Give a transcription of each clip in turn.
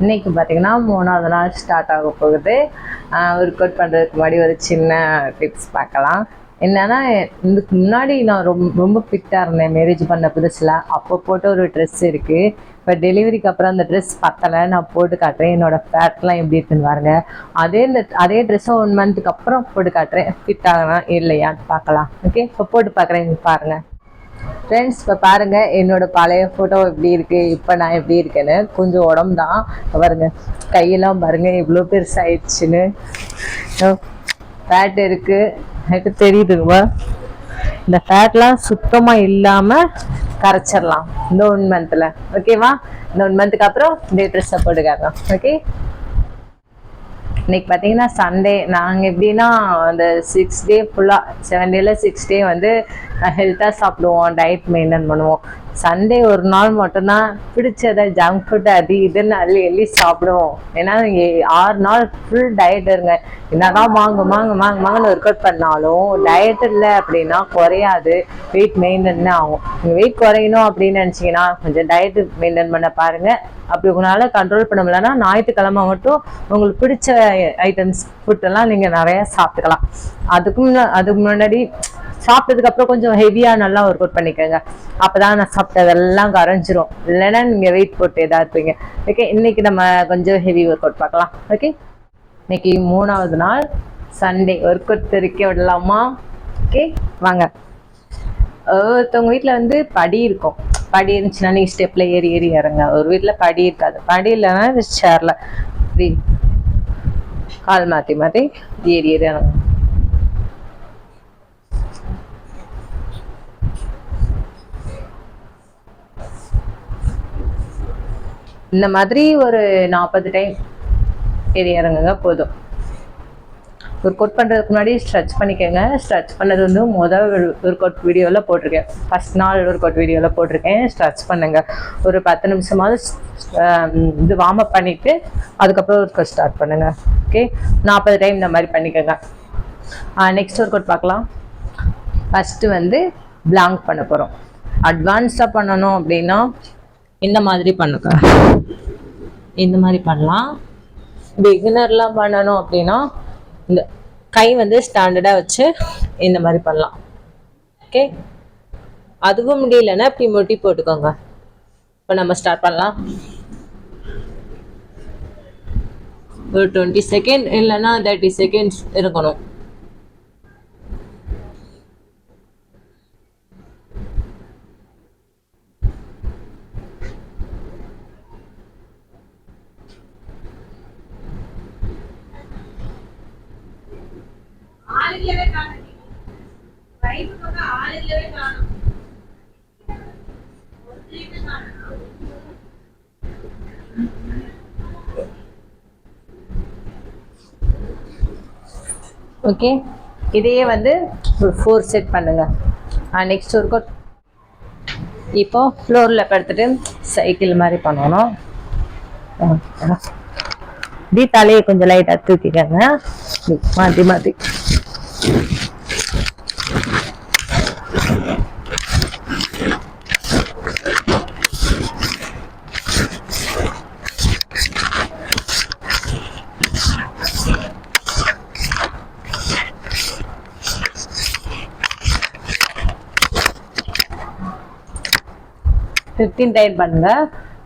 இன்னைக்கு பார்த்தீங்கன்னா 3வது நாள் ஸ்டார்ட் ஆக போகுது. ஒர்க் அவுட் பண்ணுறதுக்கு முன்னாடி ஒரு சின்ன டிப்ஸ் பார்க்கலாம். என்னன்னா, இதுக்கு முன்னாடி நான் ரொம்ப ஃபிட்டாக இருந்தேன் மேரேஜ் பண்ண புதுசில். அப்போ போட்ட ஒரு ட்ரெஸ் இருக்குது. இப்போ டெலிவரிக்கு அப்புறம் அந்த ட்ரெஸ் பத்தலை. நான் போட்டு காட்டுறேன் என்னோடய ஃபேட்லாம் எப்படி இருக்குன்னு பாருங்க. அதே ட்ரெஸ்ஸை 1 மந்த்துக்கு அப்புறம் போட்டு காட்டுறேன். ஃபிட் ஆகலாம் இல்லையான்னு பார்க்கலாம். ஓகே, இப்போ போட்டு பார்க்குறேன் பாருங்கள். ஃப்ரெண்ட்ஸ், இப்போ பாருங்கள் என்னோட பழைய ஃபோட்டோ எப்படி இருக்குது, இப்போ நான் எப்படி இருக்கேன்னு. கொஞ்சம் உடம்பு தான் பாருங்கள், கையெல்லாம் பாருங்கள் எவ்வளோ பெருசாகிடுச்சுன்னு. ஃபேட் இருக்குது எனக்கு தெரியுதுங்கப்பா. இந்த ஃபேட்லாம் சுத்தமாக இல்லாமல் கரைச்சிடலாம் இந்த 1 மந்த்தில். ஓகேவா? இந்த 1 மந்த்துக்கு அப்புறம் இந்த ட்ரெஸ்ஸை போட்டுக்காரலாம். ஓகே, இன்னைக்கு பார்த்தீங்கன்னா சண்டே. நாங்கள் எப்படின்னா அந்த 6 டே ஃபுல்லாக 7 டேல 6 டே வந்து ஹெல்த்தாக சாப்பிடுவோம், டயட் மெயின்டைன் பண்ணுவோம். சண்டே ஒரு நாள் மட்டும்தான் பிடிச்சதை ஜங்க் ஃபுட் அது இதுன்னு அள்ளி சாப்பிடுவோம். ஏன்னா 6 நாள் ஃபுல் டயட் இருங்க. என்னதான் வாங்கன்னு ஒர்க் அவுட் பண்ணாலும் டயட் இல்லை அப்படின்னா குறையாது, வெயிட் மெயின்டைன் ஆகும். நீங்கள் வெயிட் குறையணும் அப்படின்னு நினச்சிங்கன்னா கொஞ்சம் டயட் மெயின்டைன் பண்ண பாருங்கள். அப்படி உங்களால் கண்ட்ரோல் பண்ண முடியலன்னா ஞாயிற்றுக்கிழமை மட்டும் உங்களுக்கு பிடிச்ச ஐட்டம்ஸ் ஃபுட்டெல்லாம் நீங்கள் நிறையா சாப்பிட்டுக்கலாம். அதுக்கு முன்னாடி சாப்பிட்டதுக்கு அப்புறம் கொஞ்சம் ஹெவியாக நல்லா ஒர்க் அவுட் பண்ணிக்கோங்க. அப்போதான் நான் சாப்பிட்டதெல்லாம் கரைஞ்சிரும். இல்லைன்னா நீங்கள் வெயிட் போட்டு எதாவது இருப்பீங்க. ஓகே, இன்னைக்கு நம்ம கொஞ்சம் ஹெவி ஒர்க் அவுட் பார்க்கலாம். ஓகே, இன்னைக்கு 3வது நாள் சண்டே. ஒர்க் அவுட் தெரிக்க விடலாமா? ஓகே வாங்க. ஒருத்தவங்க வீட்டில் வந்து படி இருக்கும். படி இருந்துச்சுன்னா நீங்கள் ஸ்டெப்பில் ஏறி இறங்க. ஒரு வீட்டில் படி இருக்காது. படி இல்லைன்னா சேரில் இப்படி கால் மாற்றி ஏறி இறங்க. இந்த மாதிரி ஒரு 40 டைம் ஏறி இறங்குங்க போதும். ஒர்க் அவுட் பண்ணுறதுக்கு முன்னாடி ஸ்ட்ரெச் பண்ணிக்கோங்க. ஸ்ட்ரெச் பண்ணது வந்து முதல் ஒர்க் அவுட் வீடியோவில் போட்டிருக்கேன். ஃபஸ்ட் நாள் ஒர்க் அவுட் வீடியோவில் போட்டிருக்கேன். ஸ்ட்ரெச் பண்ணுங்க. ஒரு 10 நிமிஷமாவது இது வார்ம் அப் பண்ணிவிட்டு அதுக்கப்புறம் ஒர்க் அவுட் ஸ்டார்ட் பண்ணுங்கள். ஓகே, 40 டைம் இந்த மாதிரி பண்ணிக்கோங்க. நெக்ஸ்ட் ஒர்க் அவுட் பார்க்கலாம். ஃபஸ்ட்டு வந்து பிளாங்க் பண்ண போகிறோம். அட்வான்ஸாக பண்ணணும் அப்படின்னா இந்த மாதிரி பண்ணுங்க. இந்த மாதிரி பண்ணலாம். பிகினர்லாம் பண்ணணும் அப்படின்னா இந்த கை வந்து ஸ்டாண்டர்டாக வச்சு இந்த மாதிரி பண்ணலாம். ஓகே, அதுவும் முடியலன்னா இப்படி முட்டி போட்டுக்கோங்க. இப்போ நம்ம ஸ்டார்ட் பண்ணலாம். ஒரு 20 செகண்ட் இல்லைன்னா 30 செகண்ட்ஸ் இருக்கணும். ஓகே, இதையே வந்து 4 செட் பண்ணுங்க. நெக்ஸ்ட் ஒர்க் அவுட் இப்போ ஃப்ளோரில் படுத்துட்டு சைக்கிள் மாதிரி பண்ணணும். இப்படி தலையை கொஞ்சம் லைட்டாக தூக்கிக்கங்க. மாற்றி 15 டைம் பண்ணுங்க.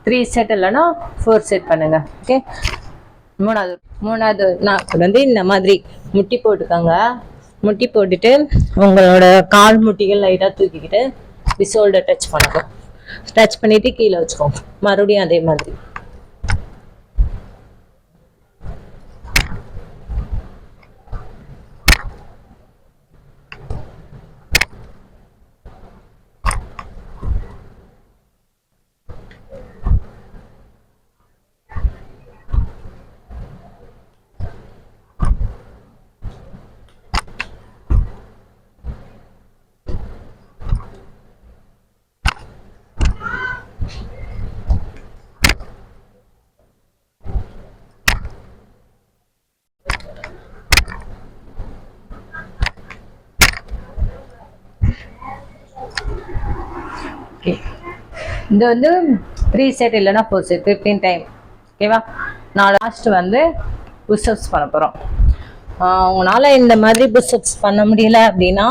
3 செட் இல்லைன்னா 4 செட் பண்ணுங்க. ஓகே, மூணாவது நான் வந்து இந்த மாதிரி முட்டி போட்டுக்கோங்க. முட்டி போட்டுட்டு உங்களோட கால் முட்டிகள் லைட்டாக தூக்கிக்கிட்டு ஷோல்டர் டச் பண்ணுங்க. டச் பண்ணிட்டு கீழே வச்சுக்கோங்க. மறுபடியும் அதே மாதிரி. ஓகே, இது வந்து 3 செட் இல்லைன்னா 4 செட் 15 டைம். ஓகேவா? நான் லாஸ்ட் வந்து புஷ்அப்ஸ் பண்ண போறோம். உங்களால இந்த மாதிரி புஷ்அப்ஸ் பண்ண முடியல அப்படின்னா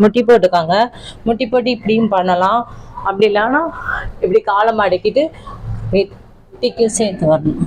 முட்டி போட்டுக்காங்க. முட்டி போட்டு இப்படியும் பண்ணலாம். அப்படி இல்லைன்னா இப்படி காலை மடக்கிட்டு வெட்டிக்கும் சேர்த்து வரணும்.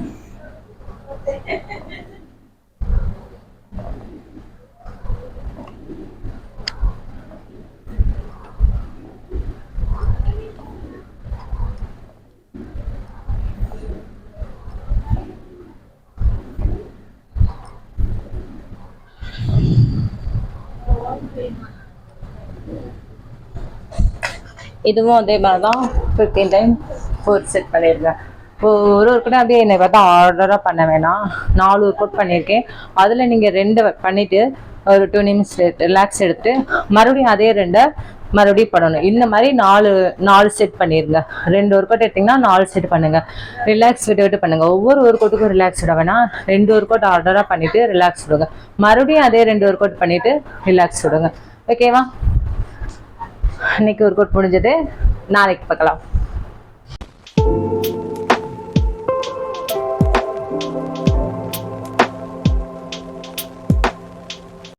இதுவும் அதே மாதிரி தான் 15 டைம் 4 செட் பண்ணியிருக்கேன். இப்போ ஒரு கூட அப்படியே என்னை பார்த்தா ஆர்டராக பண்ண வேணாம். 4 ஒர்க் அவுட் பண்ணியிருக்கேன். அதில் நீங்கள் 2 பண்ணிவிட்டு ஒரு 2 நிமிஷம் ரிலாக்ஸ் எடுத்துட்டு மறுபடியும் அதே 2 மறுபடியும் பண்ணணும். இந்த மாதிரி 4 செட் பண்ணிடுங்க. 2 ஒர்க் அவுட் எடுத்திங்கன்னா 4 செட் பண்ணுங்கள். ரிலாக்ஸ் விட்டு பண்ணுங்கள். ஒவ்வொரு ஒர்க் அவுட்டுக்கும் ரிலாக்ஸ் விட வேணாம். 2 ஒர்க் அவுட் ஆர்டராக பண்ணிவிட்டு ரிலாக்ஸ் விடுங்க. மறுபடியும் அதே 2 ஒர்க் அவுட் பண்ணிவிட்டு ரிலாக்ஸ் விடுங்க. ஓகேவா? இன்னைக்கு ஒர்க் அவுட் முடிஞ்சது. நாளைக்கு பார்க்கலாம்.